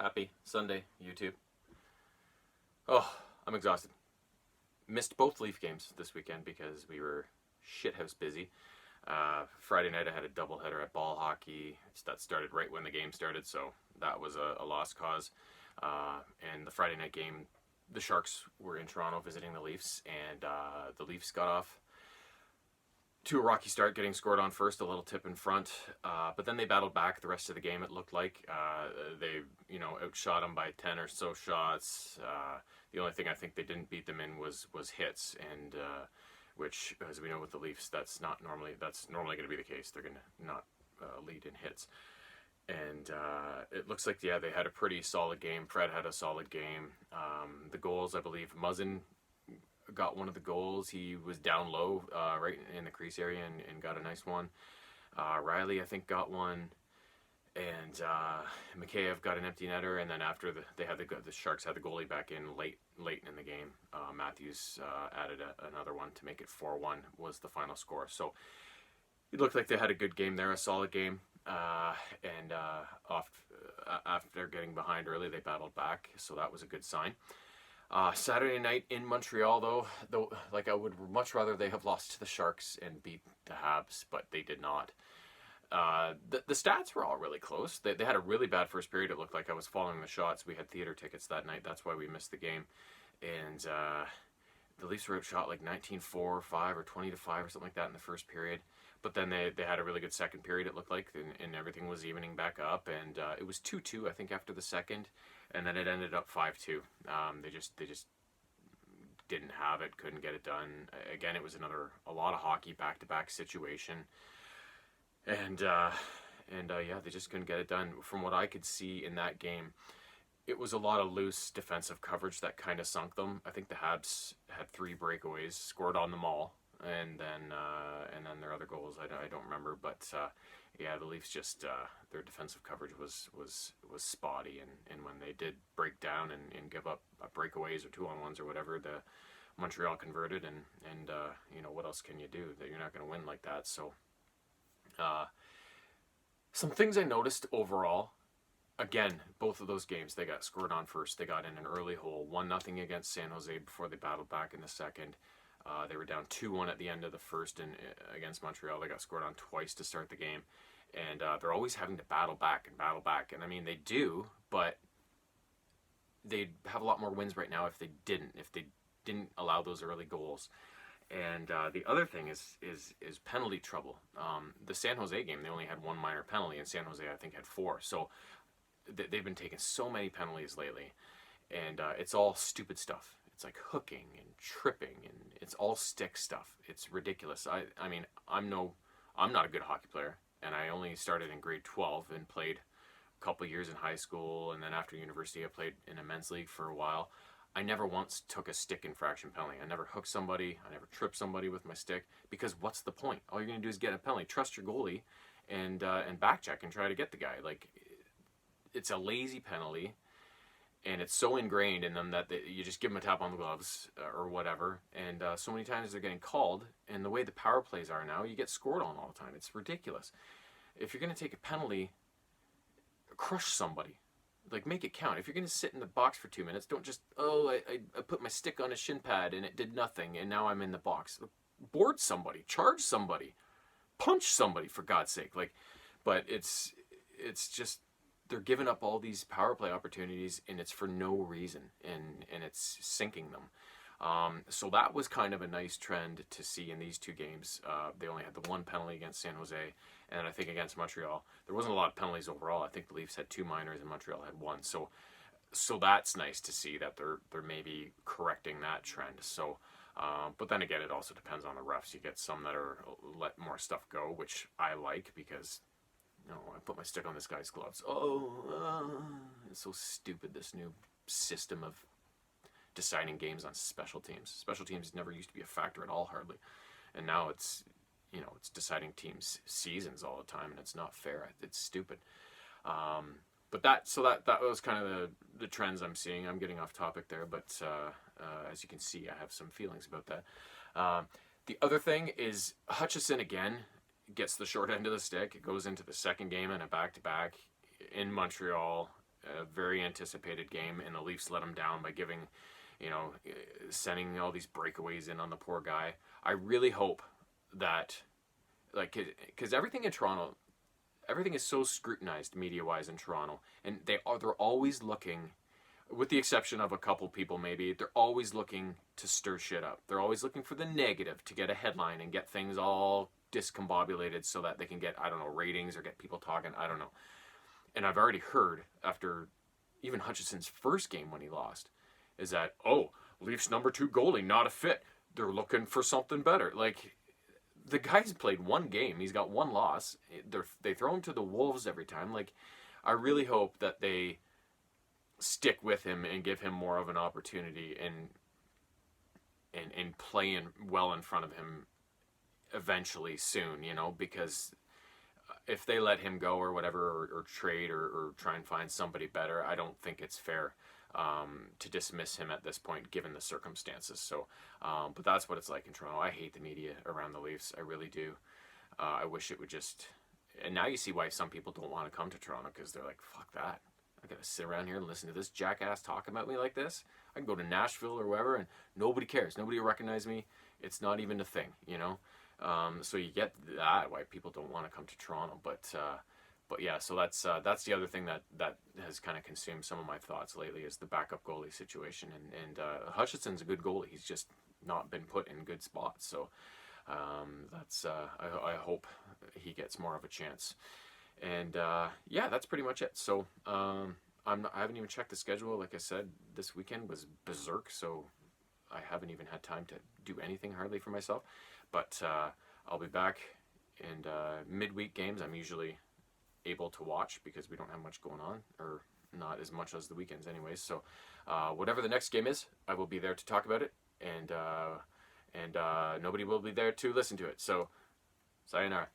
Happy Sunday, YouTube. Oh, I'm exhausted. Missed both Leaf games this weekend because we were shithouse busy. Friday night I had a doubleheader at ball hockey. That started right when the game started, so that was a lost cause. And the Friday night game, the Sharks were in Toronto visiting the Leafs, and the Leafs got off to a rocky start, getting scored on first, a little tip in front, but then they battled back the rest of the game. It looked like they, outshot them by 10 or so shots. The only thing I think they didn't beat them in was hits, and which, as we know with the Leafs, that's normally going to be the case. They're going to not lead in hits. And it looks like, they had a pretty solid game. Fred had a solid game. The goals, I believe, Muzzin got one of the goals. He was down low, right in the crease area, and got a nice one. Riley, I think, got one, and Mikheyev got an empty netter. And then after the Sharks had the goalie back in late in the game, Matthews added another one to make it 4-1 was the final score. So it looked like they had a good game there, a solid game. And after getting behind early, they battled back, so that was a good sign. Saturday night in Montreal, though, I would much rather they have lost to the Sharks and beat the Habs, but they did not. The stats were all really close. They had a really bad first period. It looked like I was following the shots. We had theater tickets that night. That's why we missed the game. And the Leafs were outshot like 19-4, 5, or 20-5 or something like that in the first period. But then they had a really good second period, it looked like, and everything was evening back up. And it was 2-2, I think, after the second. And then it ended up 5-2. They just didn't have it, couldn't get it done. Again, it was a lot of hockey back-to-back situation. And they just couldn't get it done. From what I could see in that game, it was a lot of loose defensive coverage that kind of sunk them. I think the Habs had 3 breakaways, scored on them all, and then their other goals I don't remember. But the Leafs just their defensive coverage was spotty, and when they did break down and give up breakaways or 2-on-1s or whatever, the Montreal converted, and what else can you do? That you're not going to win like that. So some things I noticed overall. Again, both of those games, they got scored on first. They got in an early hole, 1-0 against San Jose before they battled back in the second. They were down 2-1 at the end of the first, and against Montreal, they got scored on twice to start the game. And they're always having to battle back. And I mean, they do, but they'd have a lot more wins right now if they didn't allow those early goals. And the other thing is penalty trouble. The San Jose game, they only had 1 minor penalty, and San Jose, I think, had 4. So they've been taking so many penalties lately, and it's all stupid stuff. It's like hooking and tripping, and it's all stick stuff. It's ridiculous. I mean, I'm not a good hockey player, and I only started in grade 12 and played a couple years in high school, and then after university I played in a men's league for a while. I never once took a stick infraction penalty. I never hooked somebody. I never tripped somebody with my stick, because what's the point? All you're going to do is get a penalty. Trust your goalie and back check and try to get the guy. Like, it's a lazy penalty, and it's so ingrained in them that you just give them a tap on the gloves or whatever. And so many times they're getting called, and the way the power plays are now, you get scored on all the time. It's ridiculous. If you're going to take a penalty, crush somebody. Like, make it count. If you're going to sit in the box for 2 minutes, don't just, I put my stick on a shin pad and it did nothing, and now I'm in the box. Board somebody. Charge somebody. Punch somebody, for God's sake. But it's just, they're giving up all these power play opportunities, and it's for no reason, and it's sinking them. So that was kind of a nice trend to see in these 2 games. They only had the 1 penalty against San Jose, and I think against Montreal, there wasn't a lot of penalties overall. I think the Leafs had 2 minors and Montreal had 1. So that's nice to see that they're maybe correcting that trend. So, but then again, it also depends on the refs. You get some that are let more stuff go, which I like, because I put my stick on this guy's gloves. It's so stupid, this new system of deciding games on special teams. Special teams never used to be a factor at all, hardly. And now it's deciding teams' seasons all the time, and it's not fair. It's stupid. But that was kind of the trends I'm seeing. I'm getting off topic there, but as you can see, I have some feelings about that. The other thing is Hutchison again gets the short end of the stick. It goes into the second game in a back-to-back in Montreal. a very anticipated game, and the Leafs let them down by giving, sending all these breakaways in on the poor guy. I really hope that, like, because everything in Toronto, everything is so scrutinized media-wise in Toronto, and they're always looking, with the exception of a couple people maybe, they're always looking to stir shit up. They're always looking for the negative to get a headline and get things all discombobulated so that they can get, I don't know, ratings or get people talking, I don't know. And I've already heard after even Hutchison's first game when he lost, is that, oh, Leafs number 2 goalie, not a fit. They're looking for something better. Like, the guy's played one game. He's got one loss. They throw him to the Wolves every time. Like, I really hope that they stick with him and give him more of an opportunity and play well in front of him eventually soon, because if they let him go or whatever, or trade or try and find somebody better, I don't think it's fair to dismiss him at this point, given the circumstances. So, but that's what it's like in Toronto. I hate the media around the Leafs. I really do. I wish it would just... And now you see why some people don't want to come to Toronto, because they're like, fuck that. I gotta sit around here and listen to this jackass talk about me like this. I can go to Nashville or wherever, and nobody cares. Nobody will recognize me. It's not even a thing, So you get that, why people don't want to come to Toronto. But yeah, so that's the other thing that has kind of consumed some of my thoughts lately, is the backup goalie situation. And Hutchison's a good goalie. He's just not been put in good spots. So that's I hope he gets more of a chance. And yeah, that's pretty much it. So I haven't even checked the schedule. Like I said, this weekend was berserk, so I haven't even had time to do anything hardly for myself. But I'll be back, and midweek games I'm usually able to watch because we don't have much going on, or not as much as the weekends anyways. So whatever the next game is, I will be there to talk about it, and nobody will be there to listen to it. So sayonara.